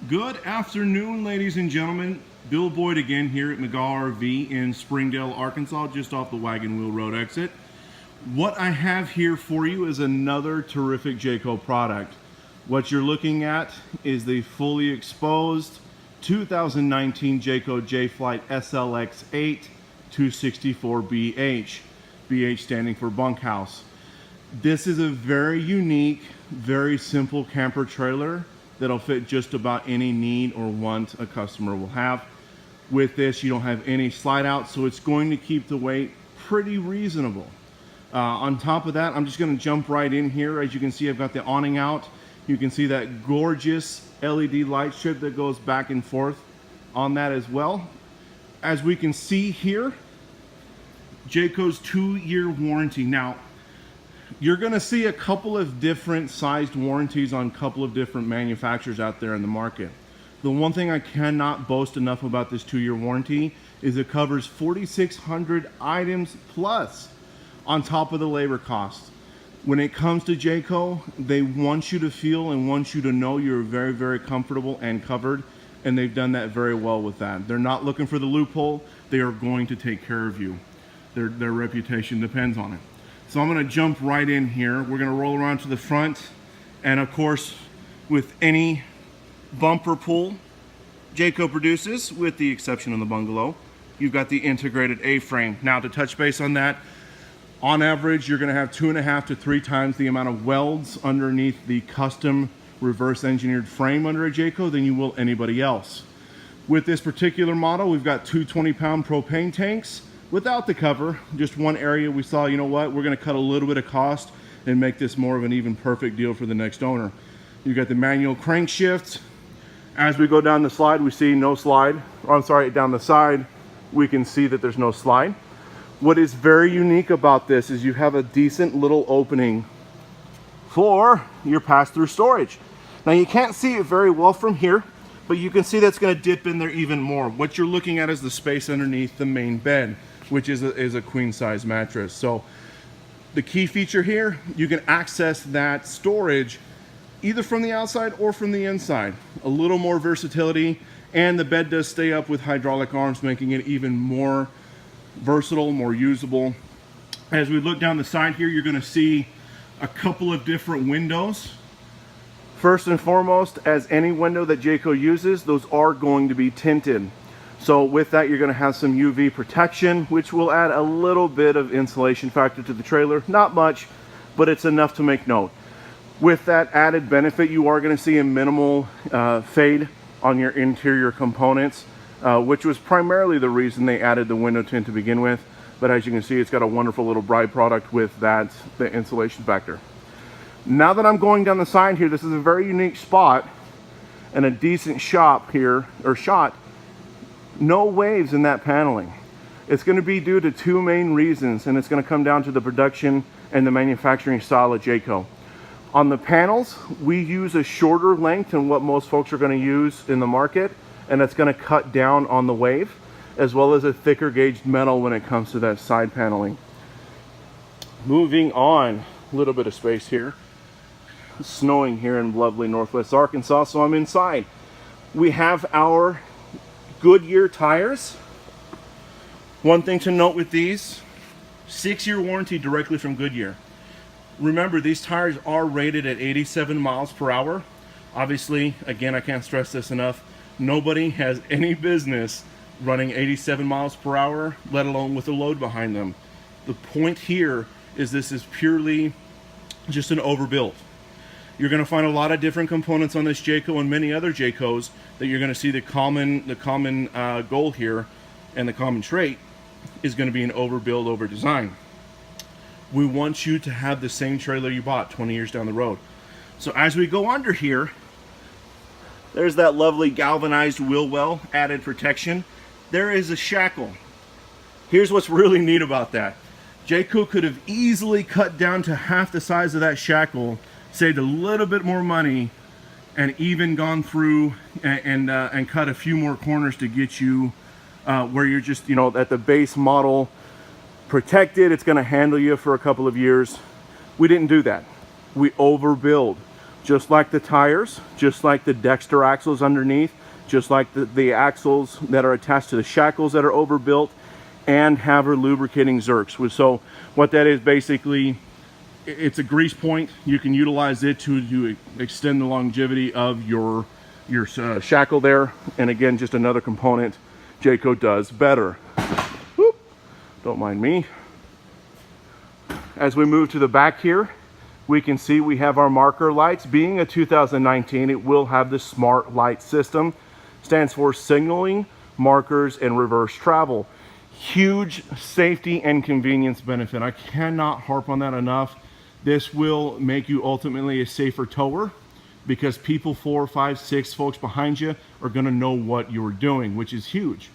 Good afternoon, ladies and gentlemen. Bill Boyd again here at McGaw RV in Springdale, Arkansas, just off the Wagon Wheel Road exit. What I have here for you is another terrific Jayco product. What you're looking at is the fully exposed 2019 Jayco Jay Flight SLX8 264BH. BH standing for bunkhouse. This is a very unique, very simple camper trailer that'll fit just about any need or want a customer will have. With this, you don't have any slide out, so it's going to keep the weight pretty reasonable. On top of that, I'm just going to jump right in here. As you can see, I've got the awning out. You can see that gorgeous LED light strip that goes back and forth on that as well. As we can see here, Jayco's 2-year warranty. Now, you're going to see a couple of different sized warranties on a couple of different manufacturers out there in the market. The one thing I cannot boast enough about this 2-year warranty is it covers 4,600 items plus on top of the labor costs. When it comes to Jayco, they want you to feel and want you to know you're very, very comfortable and covered, and they've done that very well with that. They're not looking for the loophole. They are going to take care of you. Their reputation depends on it. So I'm going to jump right in here. We're going to roll around to the front, and of course, with any bumper pull Jayco produces, with the exception of the bungalow, you've got the integrated A-frame. Now, to touch base on that, on average, you're going to have 2.5 to 3 times the amount of welds underneath the custom reverse engineered frame under a Jayco than you will anybody else. With this particular model, we've got 2 20-pound propane tanks without the cover. Just one area we saw, you know what, we're going to cut a little bit of cost and make this more of an even perfect deal for the next owner. You got the manual crankshift. As we go down the slide, we see no slide. Or, I'm sorry, down the side, we can see that there's no slide. What is very unique about this is you have a decent little opening for your pass-through storage. Now, you can't see it very well from here, but you can see that's going to dip in there even more. What you're looking at is the space underneath the main bed, which is a queen size mattress. So the key feature here, you can access that storage either from the outside or from the inside. A little more versatility, and the bed does stay up with hydraulic arms, making it even more versatile, more usable. As we look down the side here, you're going to see a couple of different windows. First and foremost, as any window that Jayco uses, those are going to be tinted. So with that, you're going to have some UV protection, which will add a little bit of insulation factor to the trailer. Not much, but it's enough to make note. With that added benefit, you are going to see a minimal fade on your interior components, which was primarily the reason they added the window tint to begin with. But as you can see, it's got a wonderful little byproduct with that, the insulation factor. Now that I'm going down the side here, this is a very unique spot and a decent shot here. No waves in that paneling. It's going to be due to 2 main reasons, and it's going to come down to the production and the manufacturing style of Jayco. On the panels, we use a shorter length than what most folks are going to use in the market, and it's going to cut down on the wave, as well as a thicker gauged metal when it comes to that side paneling. Moving on, a little bit of space here. It's snowing here in lovely Northwest Arkansas, so I'm inside. We have our Goodyear tires. One thing to note with these, 6-year warranty directly from Goodyear. Remember, these tires are rated at 87 miles per hour. Obviously, again, I can't stress this enough, nobody has any business running 87 miles per hour, let alone with a load behind them. The point here is this is purely just an overbuild. You're going to find a lot of different components on this Jayco and many other Jaycos that you're going to see the common goal here, and the common trait is going to be an overbuild, over design. We want you to have the same trailer you bought 20 years down the road. So as we go under here, there's that lovely galvanized wheel well, added protection. There is a shackle. Here's what's really neat about that. Jayco could have easily cut down to half the size of that shackle, saved a little bit more money, and even gone through and cut a few more corners to get you where you're just, you know, at the base model protected. It's going to handle you for a couple of years. We didn't do that. We overbuild. just like the tires, just like the Dexter axles underneath, just like the axles that are attached to the shackles that are overbuilt, and have our lubricating zerks. So what that is, basically, it's a grease point. You can utilize it to extend the longevity of your shackle there. And again, just another component Jayco does better. Whoop. Don't mind me. As we move to the back here, we can see we have our marker lights. Being a 2019, it will have the smart light system. Stands for signaling, markers, and reverse travel. Huge safety and convenience benefit. I cannot harp on that enough. This will make you ultimately a safer tower, because people 4, 5, 6 folks behind you are going to know what you're doing, which is huge.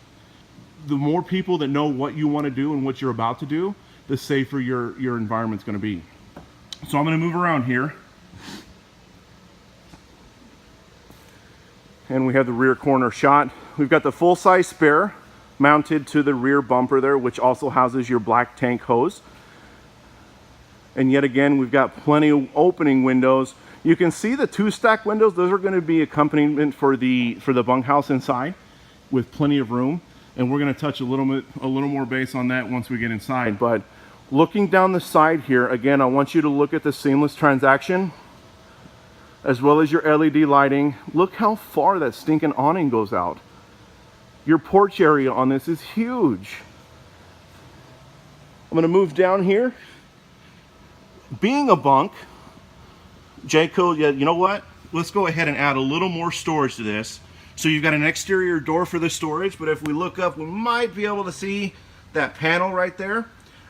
The more people that know what you want to do and what you're about to do, the safer your environment's going to be. So I'm going to move around here. And we have the rear corner shot. We've got the full-size spare mounted to the rear bumper there, which also houses your black tank hose. And yet again, we've got plenty of opening windows. You can see the 2-stack windows. Those are going to be accompaniment for the bunkhouse inside, with plenty of room. And we're going to touch a little more base on that once we get inside. But looking down the side here, again, I want you to look at the seamless transaction, as well as your LED lighting. Look how far that stinking awning goes out. Your porch area on this is huge. I'm going to move down here. Being a bunk, Jayco, yeah, you know what? Let's go ahead and add a little more storage to this. So you've got an exterior door for the storage, but if we look up, we might be able to see that panel right there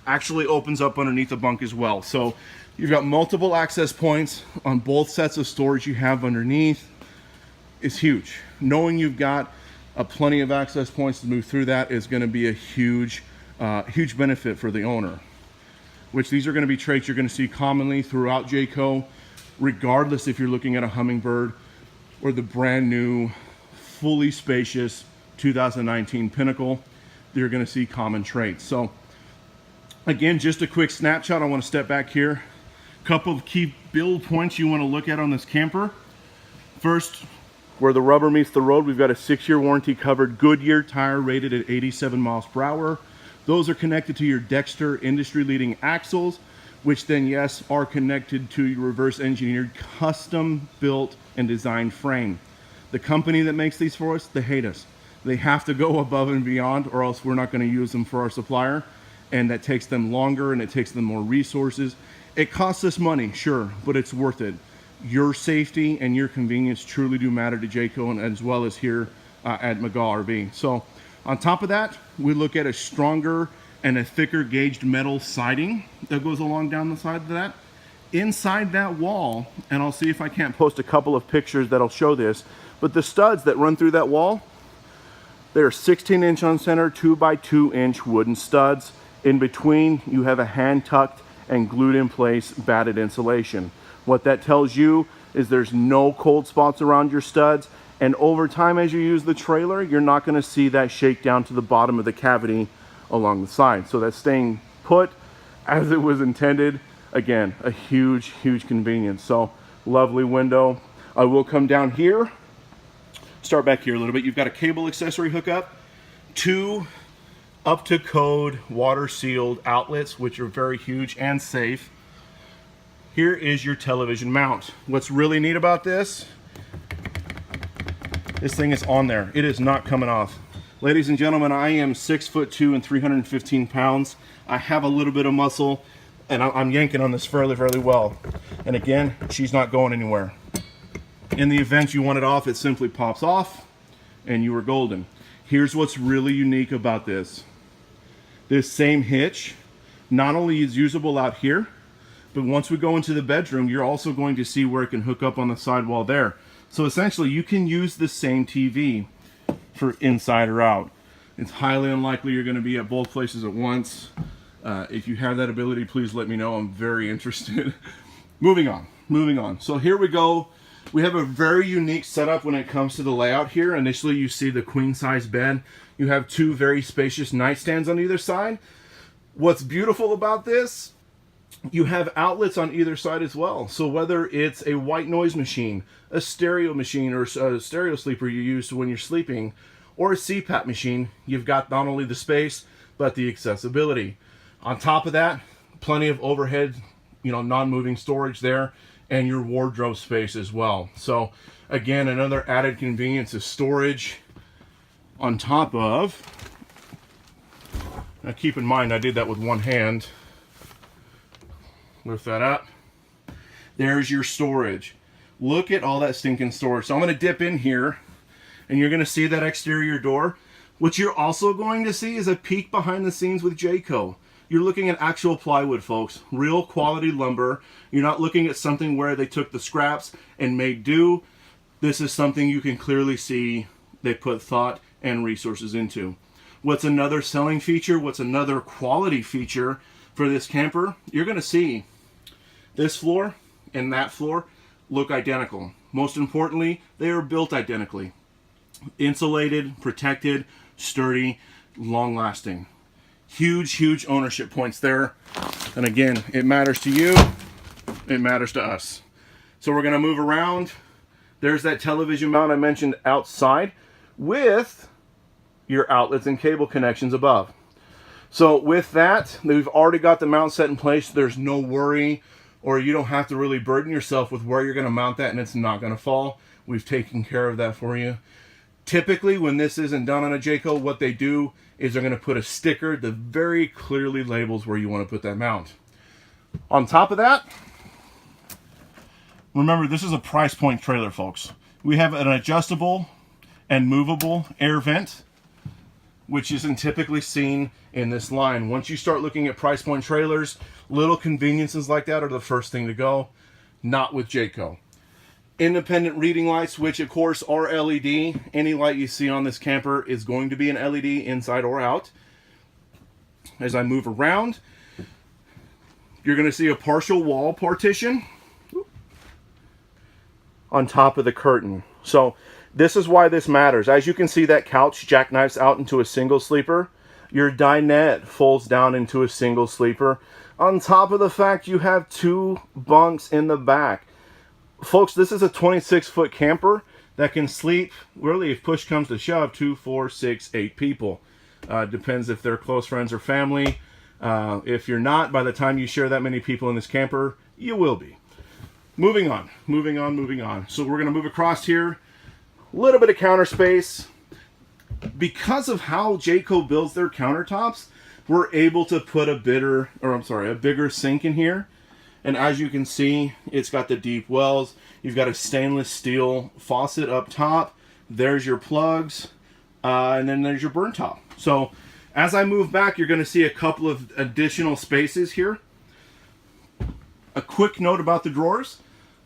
actually opens up underneath the bunk as well. So you've got multiple access points on both sets of storage you have underneath. Is huge. Knowing you've got plenty of access points to move through that is going to be a huge benefit for the owner. Which these are going to be traits you're going to see commonly throughout Jayco, regardless if you're looking at a Hummingbird or the brand new, fully spacious 2019 Pinnacle. You're going to see common traits. So again, just a quick snapshot. I want to step back here. Couple of key build points you want to look at on this camper. First, where the rubber meets the road, we've got a 6-year warranty covered Goodyear tire rated at 87 miles per hour. Those are connected to your Dexter industry leading axles, which then, yes, are connected to your reverse engineered, custom built and designed frame. The company that makes these for us, they hate us. They have to go above and beyond, or else we're not going to use them for our supplier. And that takes them longer, and it takes them more resources. It costs us money, sure, but it's worth it. Your safety and your convenience truly do matter to Jayco, and as well as here at McGaw RV. So on top of that, we look at a stronger and a thicker gauged metal siding that goes along down the side of that. Inside that wall, and I'll see if I can't post a couple of pictures that'll show this, but the studs that run through that wall, they're 16-inch on center, 2x2-inch wooden studs. In between, you have a hand-tucked and glued in place batted insulation. What that tells you is there's no cold spots around your studs, and over time as you use the trailer, you're not going to see that shake down to the bottom of the cavity along the side. So that's staying put as it was intended. Again, a huge convenience. So lovely window. I will come down here, start back here a little bit. You've got a cable accessory hookup, 2 up to code water sealed outlets, which are very huge and safe. Here is your television mount. What's really neat about this thing is on there. It is not coming off. Ladies and gentlemen, I am 6'2" and 315 pounds. I have a little bit of muscle, and I'm yanking on this fairly well. And again, she's not going anywhere. In the event you want it off, it simply pops off, and you are golden. Here's what's really unique about this. This same hitch not only is usable out here, but once we go into the bedroom, you're also going to see where it can hook up on the sidewall there. So essentially, you can use the same TV for inside or out. It's highly unlikely you're going to be at both places at once. If you have that ability, please let me know. I'm very interested. Moving on. So here we go. We have a very unique setup when it comes to the layout here. Initially, you see the queen size bed. You have 2 very spacious nightstands on either side. What's beautiful about this You have outlets on either side as well. So whether it's a white noise machine, a stereo machine, or a stereo sleeper you use when you're sleeping, or a CPAP machine, you've got not only the space, but the accessibility. On top of that, plenty of overhead, non-moving storage there, and your wardrobe space as well. So again, another added convenience is storage on top of, now keep in mind I did that with one hand. Lift that up. There's your storage. Look at all that stinking storage. So I'm going to dip in here and you're going to see that exterior door. What you're also going to see is a peek behind the scenes with Jayco. You're looking at actual plywood, folks. Real quality lumber. You're not looking at something where they took the scraps and made do. This is something you can clearly see they put thought and resources into. What's another selling feature? What's another quality feature for this camper? You're going to see this floor and that floor look identical. Most importantly, they are built identically. Insulated, protected, sturdy, long-lasting. Huge ownership points there. And again, it matters to you, it matters to us. So we're going to move around. There's that television mount I mentioned outside with your outlets and cable connections above. So with that, we've already got the mount set in place. There's no worry, or you don't have to really burden yourself with where you're going to mount that and it's not going to fall. We've taken care of that for you. Typically, when this isn't done on a Jayco, what they do is they're going to put a sticker that very clearly labels where you want to put that mount. On top of that, remember, this is a price point trailer, folks. We have an adjustable and movable air vent, which isn't typically seen in this line. Once you start looking at price point trailers, little conveniences like that are the first thing to go. Not with Jayco. Independent reading lights, which of course are LED. Any light you see on this camper is going to be an LED inside or out. As I move around, you're going to see a partial wall partition on top of the curtain. So this is why this matters. As you can see, that couch jackknifes out into a single sleeper. Your dinette folds down into a single sleeper. On top of the fact you have 2 bunks in the back. Folks, this is a 26-foot camper that can sleep, really, if push comes to shove, 2, 4, 6, 8 people. Depends if they're close friends or family. If you're not, by the time you share that many people in this camper, you will be. Moving on. So we're going to move across here. A little bit of counter space. Because of how Jayco builds their countertops, we're able to put a bigger sink in here. And as you can see, it's got the deep wells. You've got a stainless steel faucet up top. There's your plugs. And then there's your burn top. So as I move back, you're going to see a couple of additional spaces here. A quick note about the drawers.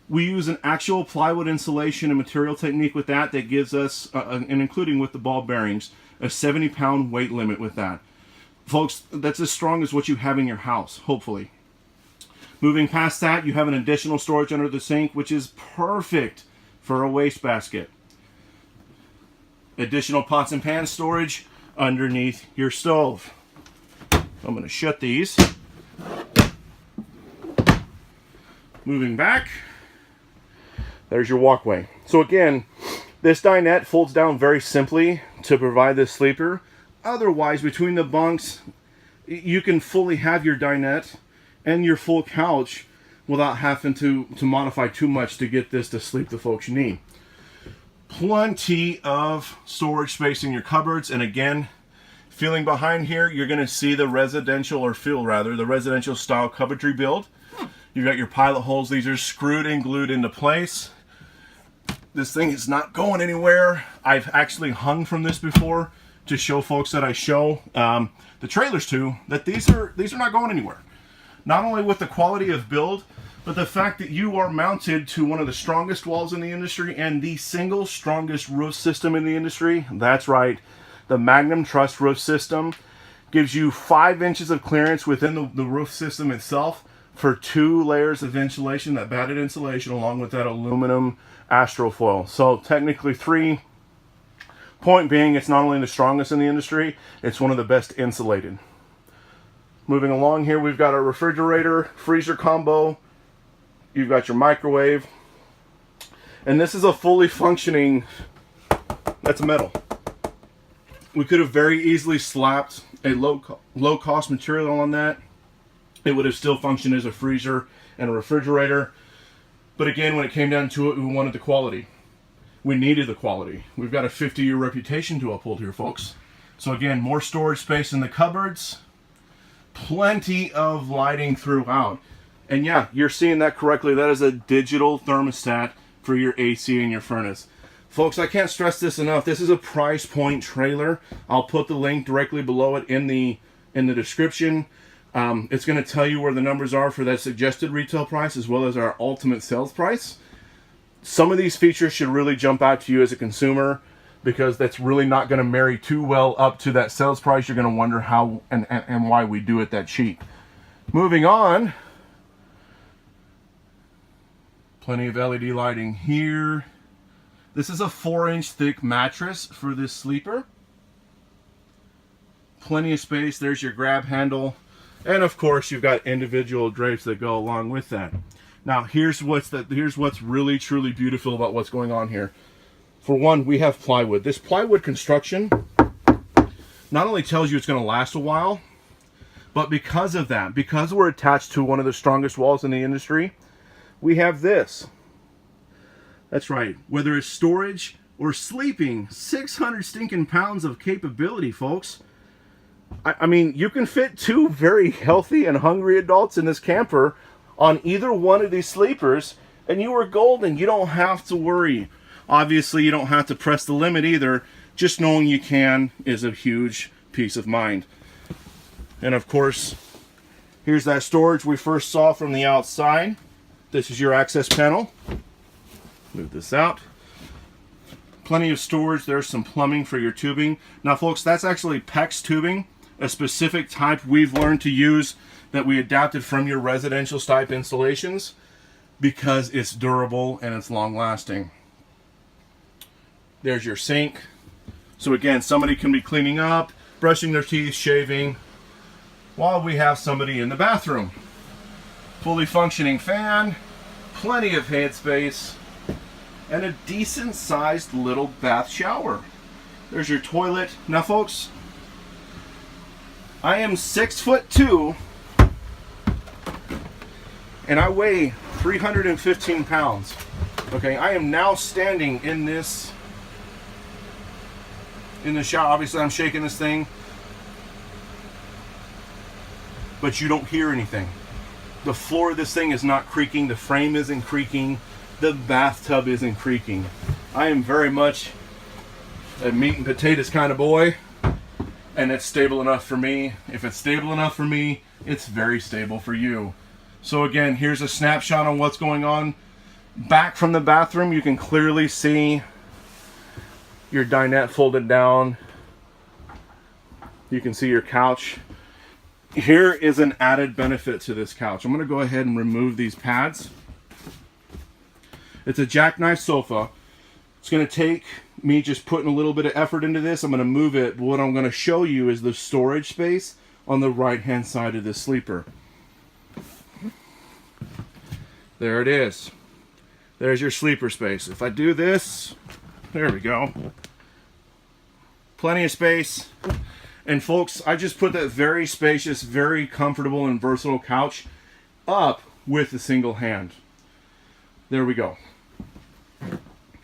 We use an actual plywood insulation and material technique with that gives us, and including with the ball bearings, a 70-pound weight limit with that. Folks, that's as strong as what you have in your house, hopefully. Moving past that, you have an additional storage under the sink, which is perfect for a wastebasket. Additional pots and pans storage underneath your stove. I'm going to shut these. Moving back. There's your walkway. So again, this dinette folds down very simply to provide this sleeper. Otherwise, between the bunks, you can fully have your dinette and your full couch without having to modify too much to get this to sleep the folks you need. Plenty of storage space in your cupboards. And again, feeling behind here, you're going to see the residential style cupboardry build. You've got your pilot holes. These are screwed and glued into place. This thing is not going anywhere. I've actually hung from this before to show folks that I show the trailers to that these are not going anywhere. Not only with the quality of build, but the fact that you are mounted to one of the strongest walls in the industry and the single strongest roof system in the industry. That's right, the Magnum Truss roof system gives you 5 inches of clearance within the roof system itself for 2 layers of insulation, that batted insulation, along with that aluminum astrofoil. So technically 3. Point being, it's not only the strongest in the industry, it's one of the best insulated. Moving along here, we've got our refrigerator, freezer combo. You've got your microwave. And this is a fully functioning, that's metal. We could have very easily slapped a low cost material on that. It would have still functioned as a freezer and a refrigerator. But again, when it came down to it, we wanted the quality. We needed the quality. We've got a 50-year reputation to uphold here, folks. So again, more storage space in the cupboards. Plenty of lighting throughout. And yeah, you're seeing that correctly. That is a digital thermostat for your AC and your furnace. Folks, I can't stress this enough. This is a price point trailer. I'll put the link directly below it in the description. It's going to tell you where the numbers are for that suggested retail price as well as our ultimate sales price. Some of these features should really jump out to you as a consumer because that's really not going to marry too well up to that sales price. You're going to wonder how and why we do it that cheap. Moving on. Plenty of LED lighting here. This is a 4-inch thick mattress for this sleeper. Plenty of space. There's your grab handle. And of course, you've got individual drapes that go along with that. Now, here's what's really, truly beautiful about what's going on here. For one, we have plywood. This plywood construction not only tells you it's going to last a while, but because of that, because we're attached to one of the strongest walls in the industry, we have this. That's right. Whether it's storage or sleeping, 600 stinking pounds of capability, folks. I mean, you can fit 2 very healthy and hungry adults in this camper on either one of these sleepers, and you are golden. You don't have to worry. Obviously, you don't have to press the limit either. Just knowing you can is a huge peace of mind. And of course, here's that storage we first saw from the outside. This is your access panel. Move this out. Plenty of storage. There's some plumbing for your tubing. Now, folks, that's actually PEX tubing, a specific type we've learned to use that we adapted from your residential type installations because it's durable and it's long lasting. There's your sink. So again, somebody can be cleaning up, brushing their teeth, shaving, while we have somebody in the bathroom. Fully functioning fan, plenty of head space, and a decent sized little bath shower. There's your toilet. Now, folks, I am 6'2", and I weigh 315 pounds. Okay, I am now standing in the shower. Obviously, I'm shaking this thing, but you don't hear anything. The floor of this thing is not creaking. The frame isn't creaking. The bathtub isn't creaking. I am very much a meat and potatoes kind of boy, and it's stable enough for me. If it's stable enough for me, it's very stable for you. So again, here's a snapshot on what's going on. Back from the bathroom, you can clearly see your dinette folded down. You can see your couch. Here is an added benefit to this couch. I'm going to go ahead and remove these pads. It's a jackknife sofa. It's going to take me just putting a little bit of effort into this. I'm going to move it. But what I'm going to show you is the storage space on the right hand side of this sleeper. There it is. There's your sleeper space. If I do this, there we go. Plenty of space. And folks, I just put that very spacious, very comfortable and versatile couch up with a single hand. There we go.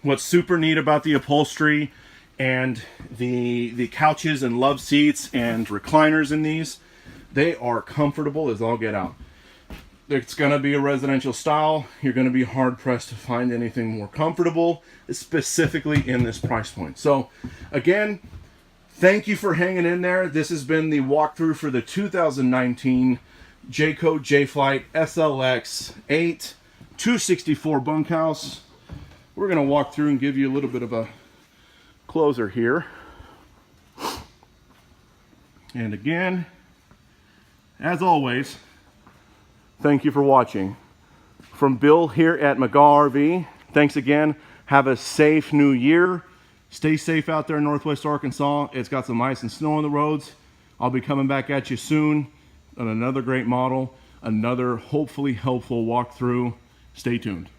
What's super neat about the upholstery and the couches and love seats and recliners in these, they are comfortable as all get out. It's going to be a residential style. You're going to be hard pressed to find anything more comfortable, specifically in this price point. So again, thank you for hanging in there. This has been the walkthrough for the 2019 Jayco Jay Flight SLX8 264 bunkhouse. We're going to walk through and give you a little bit of a closer here. And again, as always, thank you for watching. From Bill here at McGaw RV, thanks again. Have a safe new year. Stay safe out there in Northwest Arkansas. It's got some ice and snow on the roads. I'll be coming back at you soon. on another great model, another hopefully helpful walkthrough. Stay tuned.